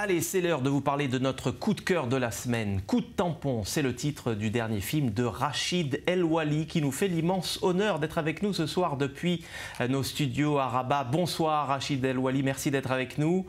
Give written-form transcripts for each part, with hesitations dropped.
Allez, c'est l'heure de vous parler de notre coup de cœur de la semaine. Coup de tampon, c'est le titre du dernier film de Rachid El Wali qui nous fait l'immense honneur d'être avec nous ce soir depuis nos studios à Rabat. Bonsoir Rachid El Wali, merci d'être avec nous.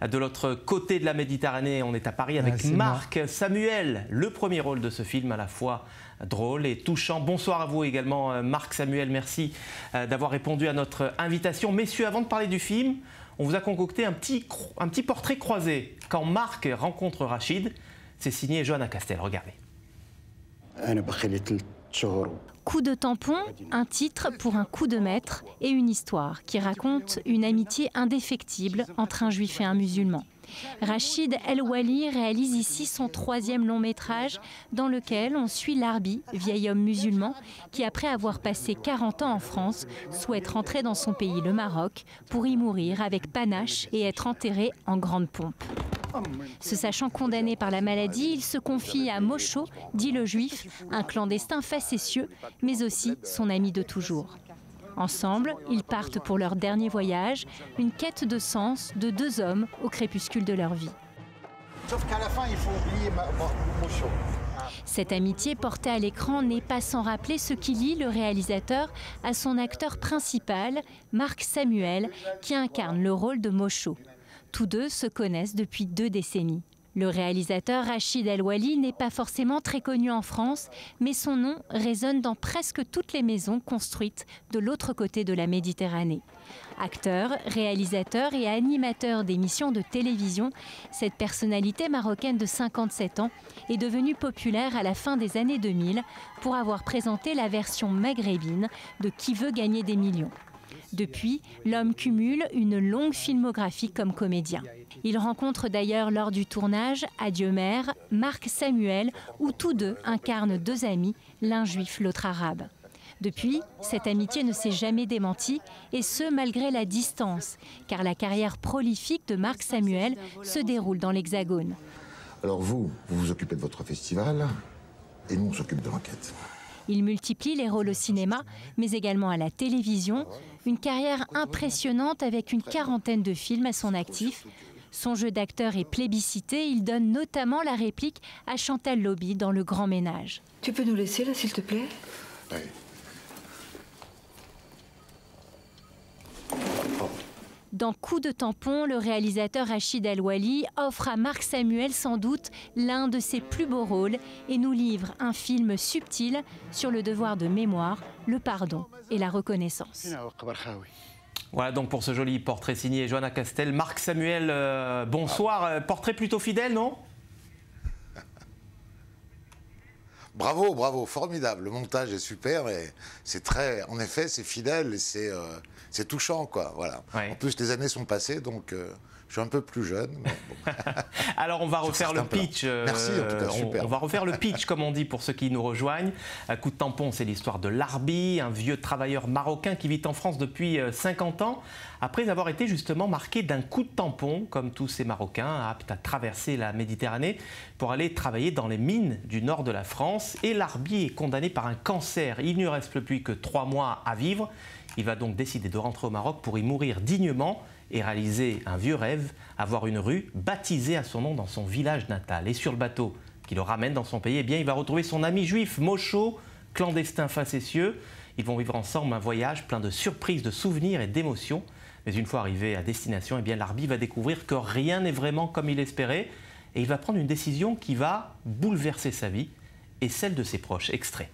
De l'autre côté de la Méditerranée, on est à Paris avec Marc Samuel, le premier rôle de ce film à la fois drôle et touchant. Bonsoir à vous également Marc Samuel, merci d'avoir répondu à notre invitation. Messieurs, avant de parler du film, on vous a concocté un petit portrait croisé. Quand Marc rencontre Rachid, c'est signé Johanna Castel. Regardez. Coup de tampon, un titre pour un coup de maître et une histoire qui raconte une amitié indéfectible entre un juif et un musulman. Rachid El Wali réalise ici son 3e long métrage dans lequel on suit Larbi, vieil homme musulman, qui après avoir passé 40 ans en France, souhaite rentrer dans son pays, le Maroc, pour y mourir avec panache et être enterré en grande pompe. Se sachant condamné par la maladie, il se confie à Mocho, dit le juif, un clandestin facétieux, mais aussi son ami de toujours. Ensemble, ils partent pour leur dernier voyage, une quête de sens de 2 hommes au crépuscule de leur vie. Sauf qu'à la fin, il faut oublier Mocho. Cette amitié portée à l'écran n'est pas sans rappeler ce qui lie le réalisateur à son acteur principal, Marc Samuel, qui incarne le rôle de Mocho. Tous deux se connaissent depuis 2 décennies. Le réalisateur Rachid El Wali n'est pas forcément très connu en France, mais son nom résonne dans presque toutes les maisons construites de l'autre côté de la Méditerranée. Acteur, réalisateur et animateur d'émissions de télévision, cette personnalité marocaine de 57 ans est devenue populaire à la fin des années 2000 pour avoir présenté la version maghrébine de Qui veut gagner des millions. Depuis, l'homme cumule une longue filmographie comme comédien. Il rencontre d'ailleurs lors du tournage Adieu mère, Marc Samuel, où tous deux incarnent 2 amis, l'un juif, l'autre arabe. Depuis, cette amitié ne s'est jamais démentie, et ce malgré la distance, car la carrière prolifique de Marc Samuel se déroule dans l'Hexagone. Alors vous vous occupez de votre festival, et nous on s'occupe de l'enquête. Il multiplie les rôles au cinéma, mais également à la télévision. Une carrière impressionnante avec une 40aine de films à son actif. Son jeu d'acteur est plébiscité. Il donne notamment la réplique à Chantal Lobby dans Le Grand Ménage. Tu peux nous laisser là, s'il te plaît? Oui. Dans Coup de tampon, le réalisateur Rachid El Wali offre à Marc Samuel sans doute l'un de ses plus beaux rôles et nous livre un film subtil sur le devoir de mémoire, le pardon et la reconnaissance. Voilà donc pour ce joli portrait signé Johanna Castel. Marc Samuel, bonsoir. Portrait plutôt fidèle, non? Bravo, bravo, formidable. Le montage est super et c'est très, en effet, c'est fidèle et c'est touchant, quoi. Voilà. Ouais. En plus, les années sont passées, donc je suis un peu plus jeune. Mais bon. Alors, on va refaire le pitch. Merci, en tout cas, super. On va refaire le pitch, comme on dit, pour ceux qui nous rejoignent. Coup de tampon, c'est l'histoire de Larbi, un vieux travailleur marocain qui vit en France depuis 50 ans, après avoir été justement marqué d'un coup de tampon, comme tous ces Marocains, aptes à traverser la Méditerranée pour aller travailler dans les mines du nord de la France. Et Larbi est condamné par un cancer. Il ne lui reste plus que 3 mois à vivre. Il va donc décider de rentrer au Maroc pour y mourir dignement et réaliser un vieux rêve, avoir une rue baptisée à son nom dans son village natal. Et sur le bateau qui le ramène dans son pays, eh bien, il va retrouver son ami juif Mocho, clandestin facétieux. Ils vont vivre ensemble un voyage plein de surprises, de souvenirs et d'émotions. Mais une fois arrivé à destination, eh bien, Larbi va découvrir que rien n'est vraiment comme il espérait et il va prendre une décision qui va bouleverser sa vie et celle de ses proches. Extrait.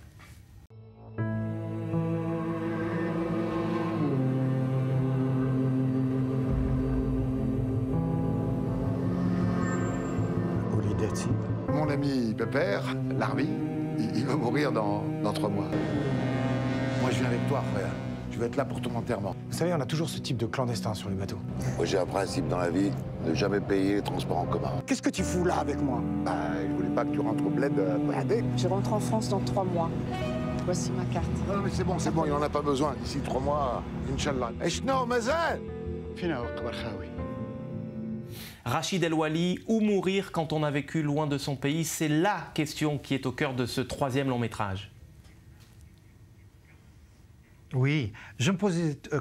Mon ami Pépère, Larbi, il va mourir dans 3 mois. Moi, je viens avec toi, frère. Je vais être là pour ton enterrement. Vous savez, on a toujours ce type de clandestin sur les bateaux. Moi, j'ai un principe dans la vie, ne jamais payer les transports en commun. Qu'est-ce que tu fous là avec moi? Bah, je voulais pas que tu rentres au bled bradé. Je rentre en France dans 3 mois. Voici ma carte. Non, mais c'est bon, il en a pas besoin. D'ici 3 mois, Inch'Allah. Eshno, mazal! Rachid El Wali, où mourir quand on a vécu loin de son pays? C'est la question qui est au cœur de ce 3e long métrage. Oui,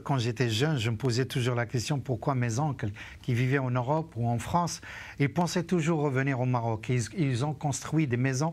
quand j'étais jeune, je me posais toujours la question pourquoi mes oncles qui vivaient en Europe ou en France, ils pensaient toujours revenir au Maroc. Ils ont construit des maisons,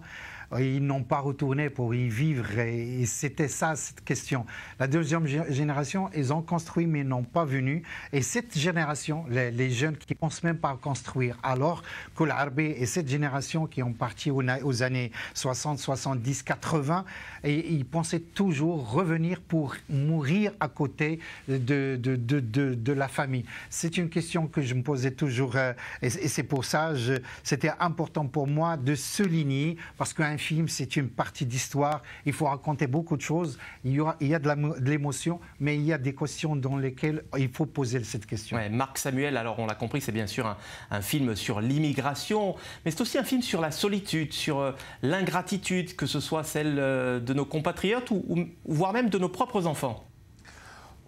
ils n'ont pas retourné pour y vivre et c'était ça cette question. La deuxième génération, ils ont construit mais ils n'ont pas venu. Et cette génération, les jeunes qui ne pensent même pas à construire, alors que l'Arbi et cette génération qui ont parti aux années 60, 70, 80, et ils pensaient toujours revenir pour mourir à côté de la famille. C'est une question que je me posais toujours et c'est pour ça que c'était important pour moi de souligner, parce qu'un film, c'est une partie d'histoire. Il faut raconter beaucoup de choses. Il y a de l'émotion, mais il y a des questions dans lesquelles il faut poser cette question. Ouais, Marc Samuel, alors on l'a compris, c'est bien sûr un film sur l'immigration, mais c'est aussi un film sur la solitude, sur l'ingratitude, que ce soit celle de nos compatriotes ou voire même de nos propres enfants.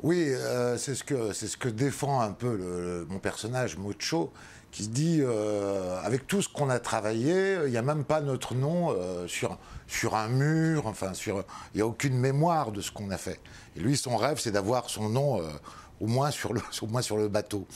Oui, c'est ce que défend un peu mon personnage, Mocho, qui se dit, avec tout ce qu'on a travaillé, il n'y a même pas notre nom sur un mur, enfin, il n'y a aucune mémoire de ce qu'on a fait. Et lui, son rêve, c'est d'avoir son nom au moins sur le bateau.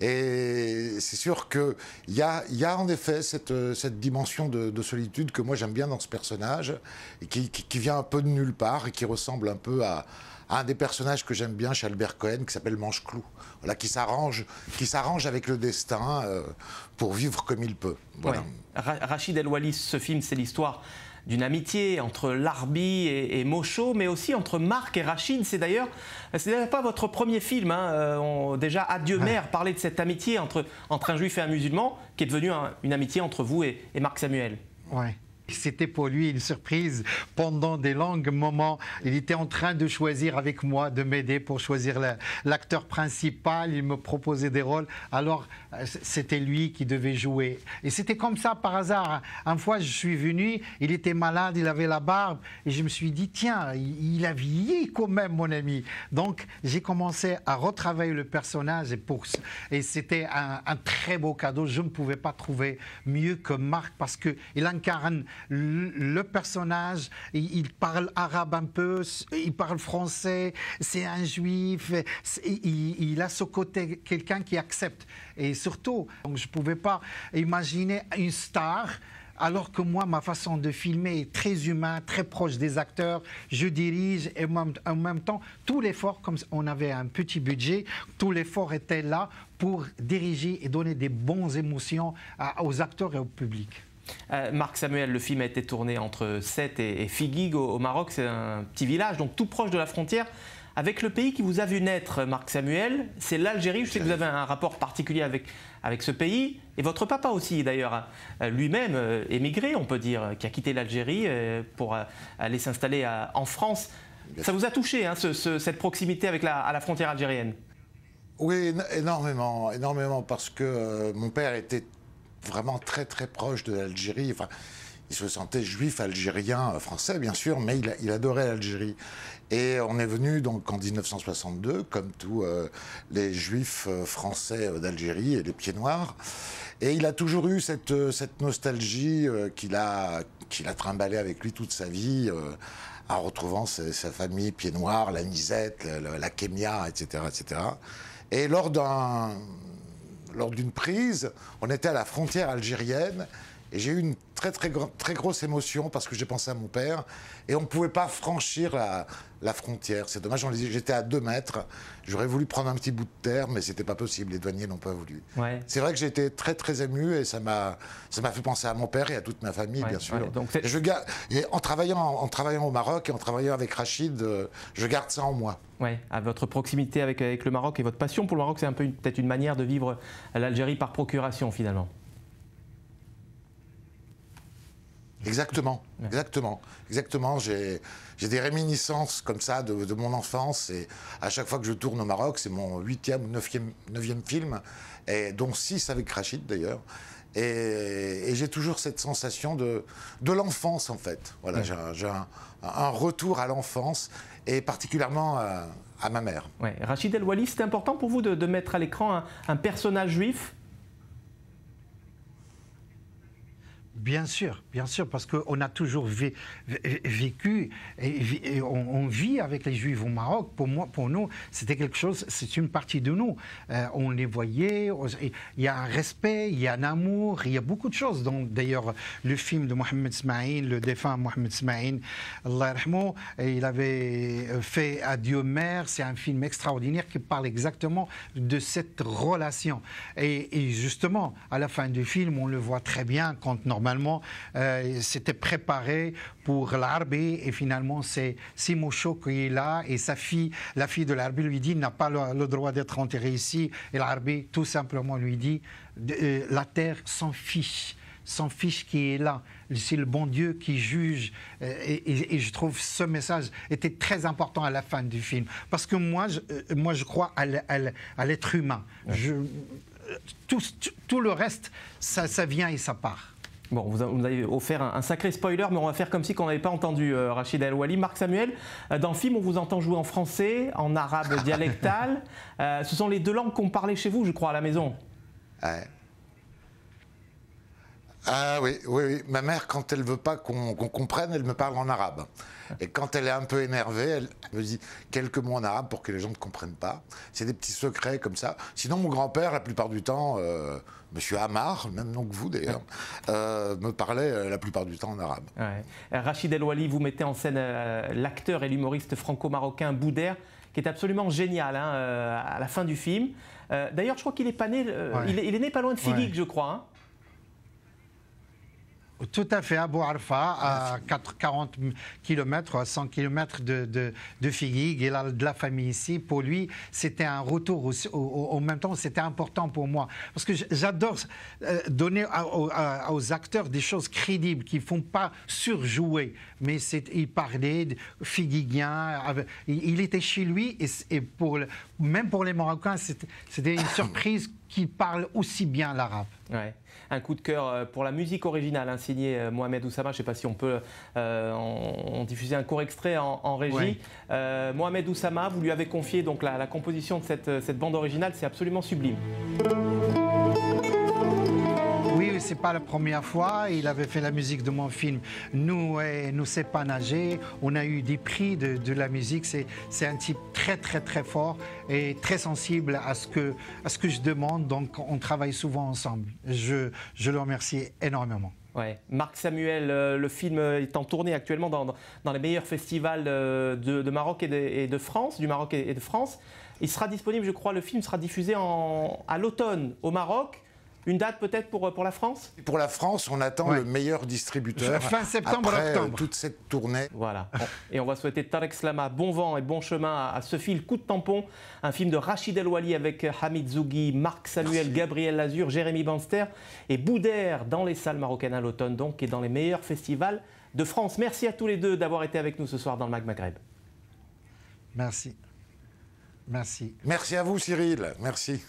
Et c'est sûr qu'il y a en effet cette dimension de solitude que moi j'aime bien dans ce personnage, et qui vient un peu de nulle part, et qui ressemble un peu à un des personnages que j'aime bien chez Albert Cohen, qui s'appelle Manche-Clou, voilà, qui s'arrange avec le destin pour vivre comme il peut. Voilà. Ouais. Rachid El Walis, ce film, c'est l'histoire d'une amitié entre Larbi et Mocho, mais aussi entre Marc et Rachid. C'est d'ailleurs pas votre premier film. Hein. Déjà, Adieu mère parlait de cette amitié entre un juif et un musulman, qui est devenue une amitié entre vous et Marc Samuel. Ouais. C'était pour lui une surprise. Pendant des longs moments, il était en train de choisir avec moi, de m'aider pour choisir l'acteur principal. Il me proposait des rôles. Alors, c'était lui qui devait jouer. Et c'était comme ça par hasard. Une fois, je suis venu, il était malade, il avait la barbe. Et je me suis dit, tiens, il a vieilli quand même, mon ami. Donc, j'ai commencé à retravailler le personnage. Et c'était un très beau cadeau. Je ne pouvais pas trouver mieux que Marc, parce qu'il incarne le personnage, il parle arabe un peu, il parle français, c'est un juif, il a ce côté, quelqu'un qui accepte. Et surtout, donc je ne pouvais pas imaginer une star, alors que moi, ma façon de filmer est très humain, très proche des acteurs. Je dirige et en même temps, tout l'effort, comme on avait un petit budget, tout l'effort était là pour diriger et donner des bonnes émotions aux acteurs et au public. Marc Samuel, le film a été tourné entre Sète et Figuig au Maroc. C'est un petit village, donc tout proche de la frontière avec le pays qui vous a vu naître, Marc Samuel. C'est l'Algérie. Je sais que vous avez un rapport particulier avec ce pays. Et votre papa aussi, d'ailleurs, lui-même émigré, on peut dire, qui a quitté l'Algérie pour aller s'installer en France. Ça vous a touché, hein, cette proximité avec la frontière algérienne? Oui, énormément, parce que mon père était vraiment très très proche de l'Algérie. Enfin, il se sentait juif algérien, français bien sûr, mais il adorait l'Algérie. Et on est venu donc en 1962, comme tous les juifs français d'Algérie et les pieds noirs. Et il a toujours eu cette nostalgie qu'il a trimballée avec lui toute sa vie, en retrouvant sa famille pieds noirs, la Nisette, la Kémia, etc., etc. Et lors d'une prise, on était à la frontière algérienne et j'ai eu une très grosse émotion parce que j'ai pensé à mon père et on ne pouvait pas franchir la frontière. C'est dommage, j'étais à 2 mètres. J'aurais voulu prendre un petit bout de terre, mais ce n'était pas possible. Les douaniers n'ont pas voulu. Ouais. C'est vrai que j'ai été très ému et ça m'a fait penser à mon père et à toute ma famille, bien sûr. Ouais, donc et en travaillant au Maroc et en travaillant avec Rachid, je garde ça en moi. Oui, à votre proximité avec le Maroc et votre passion pour le Maroc, c'est un peu peut-être une manière de vivre l'Algérie par procuration, finalement. Exactement. J'ai des réminiscences comme ça de mon enfance et à chaque fois que je tourne au Maroc, c'est mon 8e ou 9e film, et dont 6 avec Rachid d'ailleurs. Et j'ai toujours cette sensation de l'enfance en fait. Voilà, ouais. J'ai un retour à l'enfance et particulièrement à ma mère. Ouais. Rachid El Walis, c'est important pour vous de mettre à l'écran un personnage juif? Bien sûr, parce qu'on a toujours vécu et on vit avec les Juifs au Maroc. Pour nous, c'était quelque chose, c'est une partie de nous. On les voyait, il y a un respect, il y a un amour, il y a beaucoup de choses. Donc, d'ailleurs, le film de Mohamed Smaïn, le défunt Mohamed Smaïn, Allah yarhamou, il avait fait Adieu mère, c'est un film extraordinaire qui parle exactement de cette relation. Et justement, à la fin du film, on le voit très bien quand normalement, c'était préparé pour l'Arbi et finalement c'est Mosho qui est là et sa fille, la fille de l'Arbi lui dit n'a pas le droit d'être enterré ici et l'Arbi tout simplement lui dit la terre s'en fiche qui est là. C'est le bon Dieu qui juge. Et je trouve ce message était très important à la fin du film. Parce que moi, je crois à l'être humain. Tout le reste, ça vient et ça part. Bon, vous nous avez offert un sacré spoiler, mais on va faire comme si on n'avait pas entendu Rachid El Ouali. Marc Samuel, dans le film, on vous entend jouer en français, en arabe dialectal. Ce sont les deux langues qu'on parlait chez vous, je crois, à la maison. Ouais. Ah oui. Ma mère, quand elle veut pas qu'on comprenne, elle me parle en arabe. Et quand elle est un peu énervée, elle me dit quelques mots en arabe pour que les gens ne comprennent pas. C'est des petits secrets comme ça. Sinon, mon grand-père, la plupart du temps, Monsieur Amar, même nom que vous d'ailleurs, me parlait la plupart du temps en arabe. Ouais. Rachid El Ouali, vous mettez en scène l'acteur et l'humoriste franco-marocain Bouder, qui est absolument génial à la fin du film. D'ailleurs, je crois qu'il est pas né, il est né pas loin de Figuig, je crois. Hein. Tout à fait, à Bouarfa, à 40 km, à 100 km de Figuig. Il a de la famille ici. Pour lui, c'était un retour. En même temps, c'était important pour moi. Parce que j'adore donner aux acteurs des choses crédibles qui ne font pas surjouer. Mais il parlait figuiguien. Il était chez lui. Et même pour les Marocains, c'était une surprise qu'il parle aussi bien l'arabe. Ouais. Un coup de cœur pour la musique originale, signé Mohamed Oussama. Je ne sais pas si on peut en diffuser un court extrait en régie. Oui. Mohamed Oussama, vous lui avez confié donc, la composition de cette bande originale. C'est absolument sublime. Oui, c'est pas la première fois. Il avait fait la musique de mon film Nous sait pas nager. On a eu des prix de la musique. C'est un type très fort et très sensible à ce que je demande. Donc on travaille souvent ensemble. Je le remercie énormément. Ouais. Marc Samuel, le film est en tournée actuellement dans les meilleurs festivals de Maroc et de France, du Maroc et de France. Il sera disponible, je crois, le film sera diffusé à l'automne au Maroc. Une date peut-être pour la France? Pour la France, on attend le meilleur distributeur. Fin septembre, après, octobre. Toute cette tournée. Voilà. Et on va souhaiter Tarek Slama bon vent et bon chemin à ce film Coup de tampon, un film de Rachid El Ouali avec Hamid Zougui, Marc Samuel, Gabriel Lazur, Jérémy Banster et Bouder dans les salles marocaines à l'automne donc et dans les meilleurs festivals de France. Merci à tous les deux d'avoir été avec nous ce soir dans le Maghreb. Merci. Merci à vous Cyril. Merci.